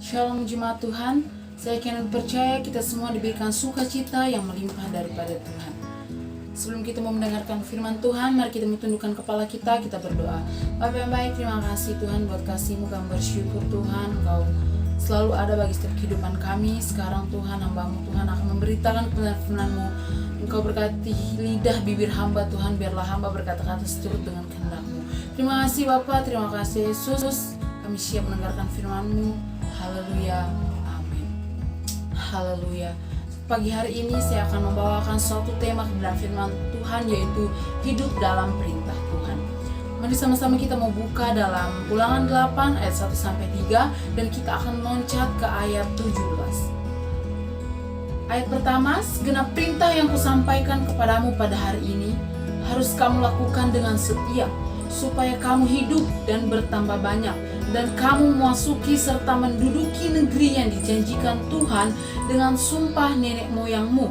Shalom jemaat Tuhan, saya yakin dan percaya kita semua diberikan sukacita yang melimpah daripada Tuhan. Sebelum kita mau mendengarkan firman Tuhan, mari kita tundukkan kepala kita berdoa. Bapa yang baik, terima kasih Tuhan buat kasih-Mu. Kami bersyukur Tuhan, Engkau selalu ada bagi setiap kehidupan kami. Sekarang Tuhan, hamba-Mu Tuhan akan memberitakan kebenaran firman-Mu. Engkau berkati lidah bibir hamba Tuhan, biarlah hamba berkata-kata seturut dengan kehendak-Mu. Terima kasih Bapa, terima kasih Yesus. Kami siap mendengarkan firman-Mu. Haleluya, amin. Haleluya. Pagi hari ini saya akan membawakan suatu tema kebenaran firman Tuhan, yaitu hidup dalam perintah Tuhan. Mari sama-sama kita mau buka dalam Ulangan 8 ayat 1-3 dan kita akan loncat ke ayat 17. Ayat pertama, segenap perintah yang kusampaikan kepadamu pada hari ini harus kamu lakukan dengan setia, supaya kamu hidup dan bertambah banyak, dan kamu memasuki serta menduduki negeri yang dijanjikan Tuhan dengan sumpah nenek moyangmu.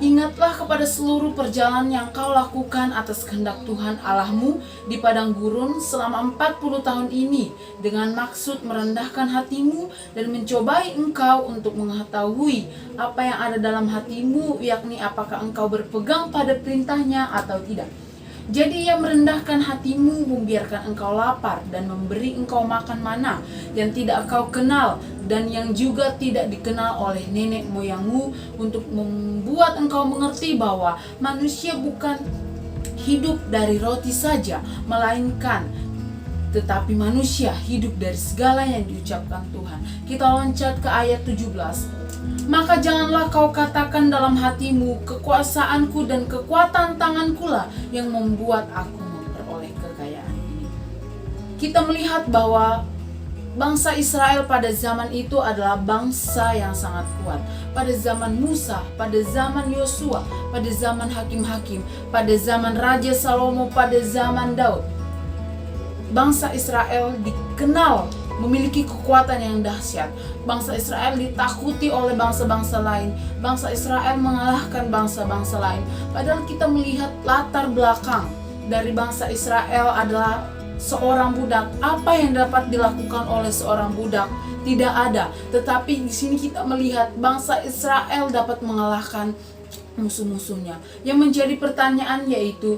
Ingatlah kepada seluruh perjalanan yang kau lakukan atas kehendak Tuhan Allahmu di padang gurun selama 40 tahun ini, dengan maksud merendahkan hatimu dan mencobai engkau untuk mengetahui apa yang ada dalam hatimu, yakni apakah engkau berpegang pada perintahnya atau tidak. Jadi ia merendahkan hatimu, membiarkan engkau lapar dan memberi engkau makan mana yang tidak kau kenal dan yang juga tidak dikenal oleh nenek moyangmu, untuk membuat engkau mengerti bahwa manusia bukan hidup dari roti saja, melainkan tetapi manusia hidup dari segala yang diucapkan Tuhan. Kita loncat ke ayat 17. Maka janganlah kau katakan dalam hatimu, kekuasaanku dan kekuatan tanganku lah yang membuat aku memperoleh kekayaan ini. Kita melihat bahwa bangsa Israel pada zaman itu adalah bangsa yang sangat kuat. Pada zaman Musa, pada zaman Yosua, pada zaman hakim-hakim, pada zaman Raja Salomo, pada zaman Daud, bangsa Israel dikenal memiliki kekuatan yang dahsyat. Bangsa Israel ditakuti oleh bangsa-bangsa lain. Bangsa Israel mengalahkan bangsa-bangsa lain. Padahal kita melihat latar belakang dari bangsa Israel adalah seorang budak. Apa yang dapat dilakukan oleh seorang budak? Tidak ada. Tetapi di sini kita melihat bangsa Israel dapat mengalahkan musuh-musuhnya. Yang menjadi pertanyaan yaitu,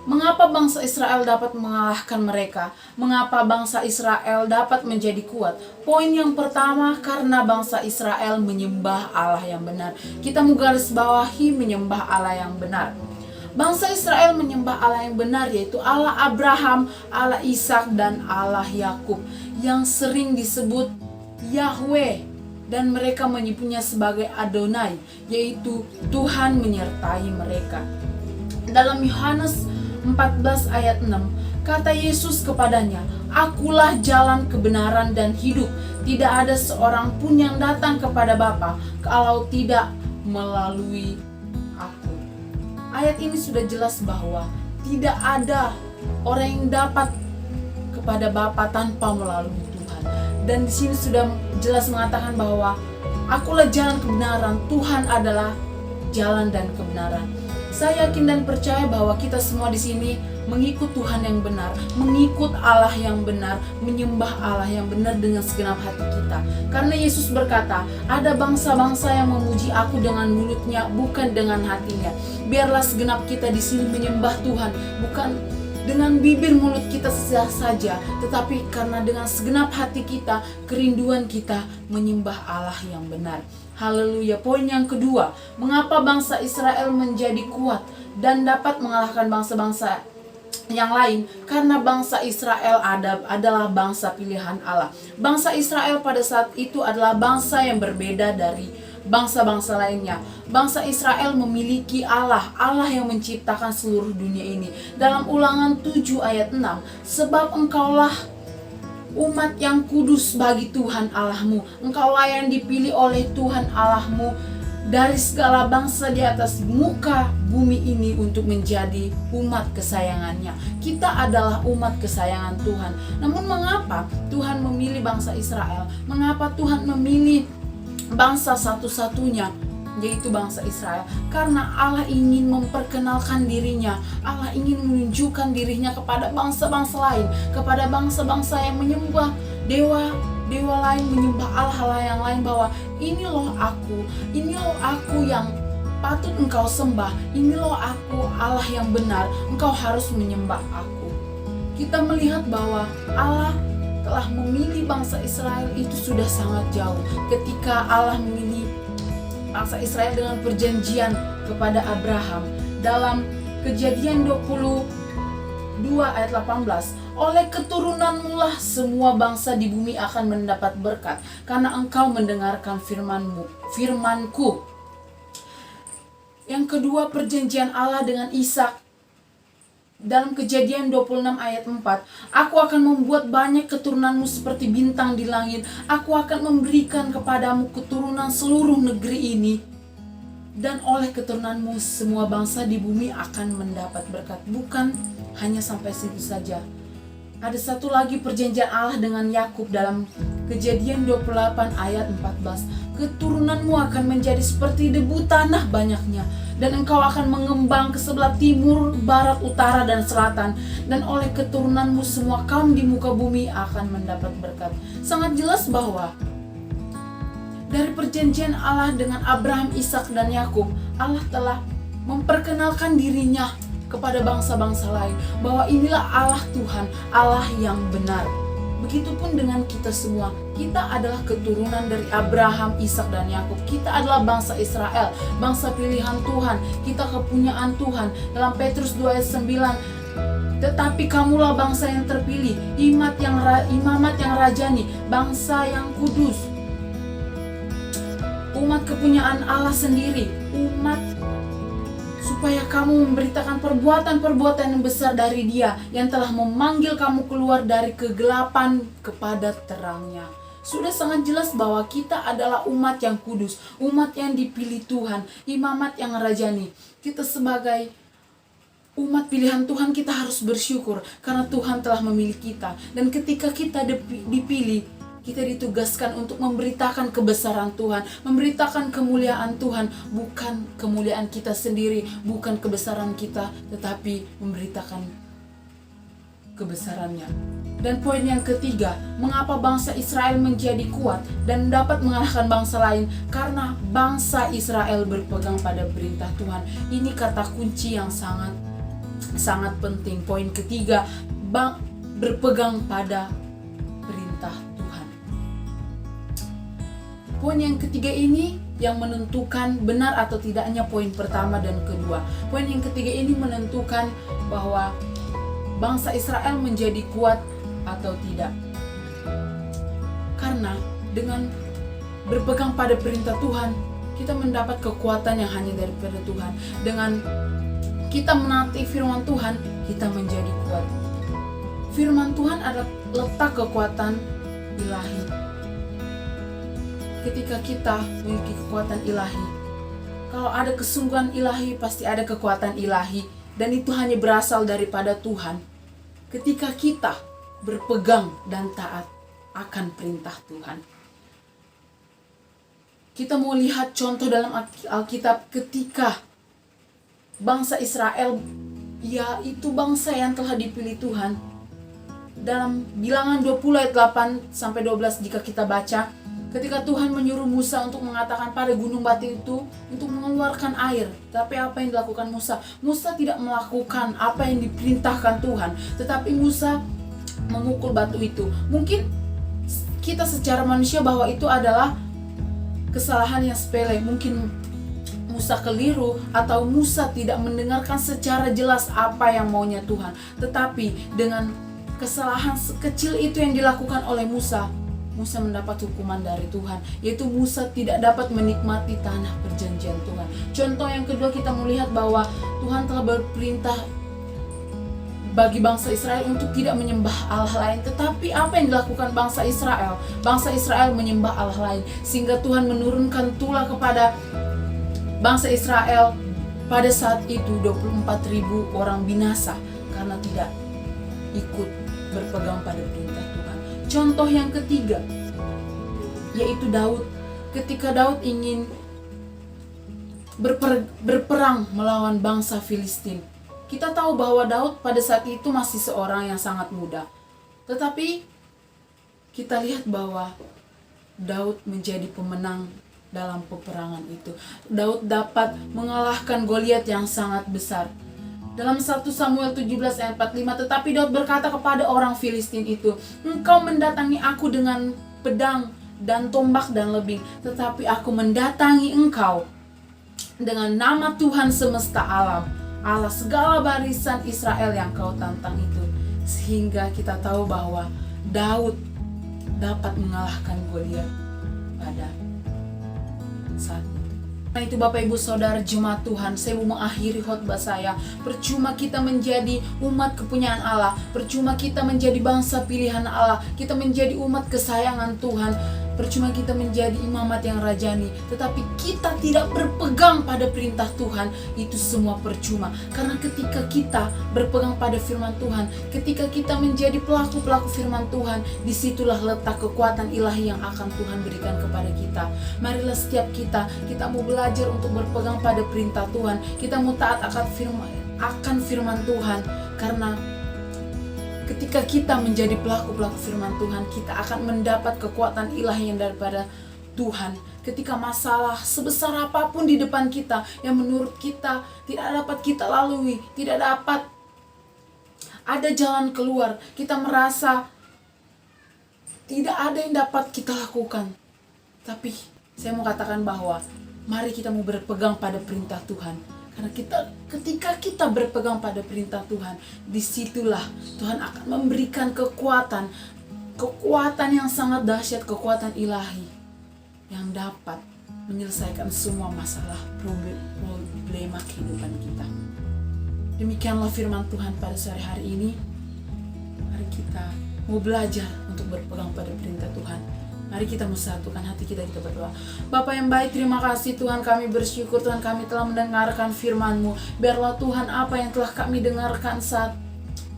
mengapa bangsa Israel dapat mengalahkan mereka? Mengapa bangsa Israel dapat menjadi kuat? Poin yang pertama, karena bangsa Israel menyembah Allah yang benar. Kita mau garis bawahi menyembah Allah yang benar. Bangsa Israel menyembah Allah yang benar, yaitu Allah Abraham, Allah Ishak, dan Allah Yakub, yang sering disebut Yahweh, dan mereka menyebutnya sebagai Adonai, yaitu Tuhan menyertai mereka. Dalam Yohanes 14 ayat 6, kata Yesus kepadanya, "Akulah jalan, kebenaran, dan hidup. Tidak ada seorang pun yang datang kepada Bapa kalau tidak melalui aku." Ayat ini sudah jelas bahwa tidak ada orang yang dapat kepada Bapa tanpa melalui Tuhan. Dan di sini sudah jelas mengatakan bahwa akulah jalan kebenaran, Tuhan adalah jalan dan kebenaran. Saya yakin dan percaya bahwa kita semua di sini mengikut Tuhan yang benar, mengikut Allah yang benar, menyembah Allah yang benar dengan segenap hati kita. Karena Yesus berkata, ada bangsa-bangsa yang memuji aku dengan mulutnya, bukan dengan hatinya. Biarlah segenap kita di sini menyembah Tuhan, bukan dengan bibir mulut kita saja, tetapi karena dengan segenap hati kita, kerinduan kita menyembah Allah yang benar. Haleluya. Poin yang kedua, mengapa bangsa Israel menjadi kuat dan dapat mengalahkan bangsa-bangsa yang lain? Karena bangsa Israel adalah bangsa pilihan Allah. Bangsa Israel pada saat itu adalah bangsa yang berbeda dari bangsa-bangsa lainnya. Bangsa Israel memiliki Allah, Allah yang menciptakan seluruh dunia ini. Dalam Ulangan 7 ayat 6, sebab engkaulah umat yang kudus bagi Tuhan Allahmu. Engkaulah yang dipilih oleh Tuhan Allahmu dari segala bangsa di atas muka bumi ini untuk menjadi umat kesayangannya. Kita adalah umat kesayangan Tuhan. Namun mengapa Tuhan memilih bangsa Israel? Mengapa Tuhan memilih bangsa satu-satunya, yaitu bangsa Israel? Karena Allah ingin memperkenalkan dirinya. Allah ingin menunjukkan dirinya kepada bangsa-bangsa lain, kepada bangsa-bangsa yang menyembah dewa dewa lain, menyembah Allah yang lain, bahwa ini loh aku yang patut engkau sembah, ini loh aku Allah yang benar, engkau harus menyembah aku. Kita melihat bahwa Allah telah memilih bangsa Israel itu sudah sangat jauh. Ketika Allah memilih bangsa Israel dengan perjanjian kepada Abraham dalam Kejadian 22 ayat 18, oleh keturunanmu lah semua bangsa di bumi akan mendapat berkat, karena engkau mendengarkan firmanku. Yang kedua, perjanjian Allah dengan Ishak dalam Kejadian 26 ayat 4, aku akan membuat banyak keturunanmu seperti bintang di langit, aku akan memberikan kepadamu keturunan seluruh negeri ini, dan oleh keturunanmu semua bangsa di bumi akan mendapat berkat. Bukan hanya sampai situ saja. Ada satu lagi perjanjian Allah dengan Yakub dalam Kejadian 28 ayat 14. Keturunanmu akan menjadi seperti debu tanah banyaknya, dan engkau akan mengembang ke sebelah timur, barat, utara, dan selatan, dan oleh keturunanmu semua kaum di muka bumi akan mendapat berkat. Sangat jelas bahwa dari perjanjian Allah dengan Abraham, Ishak, dan Yakub, Allah telah memperkenalkan dirinya kepada bangsa-bangsa lain, bahwa inilah Allah Tuhan, Allah yang benar. Begitupun dengan kita semua, kita adalah keturunan dari Abraham, Ishak, dan Yakub. Kita adalah bangsa Israel, bangsa pilihan Tuhan, kita kepunyaan Tuhan. Dalam Petrus 2 ayat 9, tetapi kamulah bangsa yang terpilih, imamat yang rajani, bangsa yang kudus, umat kepunyaan Allah sendiri, umat supaya kamu memberitakan perbuatan-perbuatan yang besar dari Dia yang telah memanggil kamu keluar dari kegelapan kepada terangnya. Sudah sangat jelas bahwa kita adalah umat yang kudus, umat yang dipilih Tuhan, imamat yang rajani. Kita sebagai umat pilihan Tuhan, kita harus bersyukur karena Tuhan telah memilih kita. Dan ketika kita dipilih, kita ditugaskan untuk memberitakan kebesaran Tuhan, memberitakan kemuliaan Tuhan, bukan kemuliaan kita sendiri, bukan kebesaran kita, tetapi memberitakan kebesarannya. Dan poin yang ketiga, mengapa bangsa Israel menjadi kuat dan dapat mengalahkan bangsa lain? Karena bangsa Israel berpegang pada perintah Tuhan. Ini kata kunci yang sangat penting. Poin ketiga, berpegang pada perintah Tuhan. Poin yang ketiga ini yang menentukan benar atau tidaknya poin pertama dan kedua. Poin yang ketiga ini menentukan bahwa bangsa Israel menjadi kuat atau tidak. Karena dengan berpegang pada perintah Tuhan, kita mendapat kekuatan yang hanya daripada Tuhan. Dengan kita menaati firman Tuhan, kita menjadi kuat. Firman Tuhan adalah letak kekuatan ilahi. Ketika kita memiliki kekuatan ilahi, kalau ada kesungguhan ilahi, pasti ada kekuatan ilahi, dan itu hanya berasal daripada Tuhan. Ketika kita berpegang dan taat akan perintah Tuhan. Kita mau lihat contoh dalam Alkitab ketika bangsa Israel, yaitu bangsa yang telah dipilih Tuhan. Dalam Bilangan 20 ayat 8 sampai 12 jika kita baca, ketika Tuhan menyuruh Musa untuk mengatakan pada gunung batu itu untuk mengeluarkan air. Tapi apa yang dilakukan Musa? Musa tidak melakukan apa yang diperintahkan Tuhan. Tetapi Musa memukul batu itu. Mungkin kita secara manusia bahwa itu adalah kesalahan yang sepele. Mungkin Musa keliru atau Musa tidak mendengarkan secara jelas apa yang maunya Tuhan. Tetapi dengan kesalahan sekecil itu yang dilakukan oleh Musa mendapat hukuman dari Tuhan, yaitu Musa tidak dapat menikmati tanah perjanjian Tuhan. Contoh yang kedua, kita melihat bahwa Tuhan telah berperintah bagi bangsa Israel untuk tidak menyembah Allah lain. Tetapi apa yang dilakukan bangsa Israel? Bangsa Israel menyembah Allah lain, sehingga Tuhan menurunkan tulah kepada bangsa Israel. Pada saat itu 24.000 orang binasa karena tidak ikut berpegang pada perintah Tuhan. Contoh yang ketiga, yaitu Daud. Ketika Daud ingin berperang melawan bangsa Filistin, kita tahu bahwa Daud pada saat itu masih seorang yang sangat muda. Tetapi kita lihat bahwa Daud menjadi pemenang dalam peperangan itu. Daud dapat mengalahkan Goliat yang sangat besar. Dalam 1 Samuel 17 ayat 45, tetapi Daud berkata kepada orang Filistin itu, "Engkau mendatangi aku dengan pedang dan tombak dan lebing, tetapi aku mendatangi engkau dengan nama Tuhan semesta alam, Allah segala barisan Israel yang kau tantang itu." Sehingga kita tahu bahwa Daud dapat mengalahkan Goliat pada saat itu. Nah itu Bapak Ibu Saudara jemaat Tuhan, saya mau mengakhiri khotbah saya. Percuma kita menjadi umat kepunyaan Allah, percuma kita menjadi bangsa pilihan Allah, kita menjadi umat kesayangan Tuhan, percuma kita menjadi imamat yang rajani, tetapi kita tidak berpegang pada perintah Tuhan, itu semua percuma. Karena ketika kita berpegang pada firman Tuhan, ketika kita menjadi pelaku-pelaku firman Tuhan, disitulah letak kekuatan ilahi yang akan Tuhan berikan kepada kita. Marilah setiap kita mau belajar untuk berpegang pada perintah Tuhan, kita mau taat akan firman Tuhan, karena ketika kita menjadi pelaku-pelaku firman Tuhan, kita akan mendapat kekuatan ilahi yang daripada Tuhan. Ketika masalah sebesar apapun di depan kita yang menurut kita tidak dapat kita lalui, tidak dapat ada jalan keluar, kita merasa tidak ada yang dapat kita lakukan. Tapi saya mau katakan bahwa mari kita mau berpegang pada perintah Tuhan. Karena ketika kita berpegang pada perintah Tuhan, disitulah Tuhan akan memberikan kekuatan yang sangat dahsyat, kekuatan ilahi yang dapat menyelesaikan semua masalah problema kehidupan kita. Demikianlah firman Tuhan pada sore hari ini. Mari kita mau belajar untuk berpegang pada perintah Tuhan. Mari kita mensatukan hati kita berdoa. Bapa yang baik, terima kasih Tuhan, kami bersyukur Tuhan kami telah mendengarkan firman-Mu. Biarlah Tuhan apa yang telah kami dengarkan saat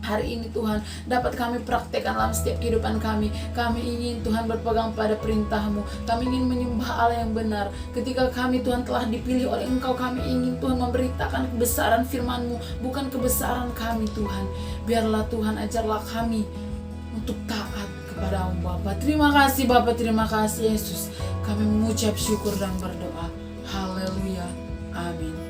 hari ini Tuhan dapat kami praktekkan dalam setiap kehidupan kami. Kami ingin Tuhan berpegang pada perintah-Mu. Kami ingin menyembah Allah yang benar. Ketika kami Tuhan telah dipilih oleh Engkau, kami ingin Tuhan memberitakan kebesaran firman-Mu, bukan kebesaran kami Tuhan. Biarlah Tuhan ajarlah kami untuk taat kepada Bapa. Terima kasih Bapa, terima kasih Yesus. Kami mengucap syukur dan berdoa. Haleluya. Amin.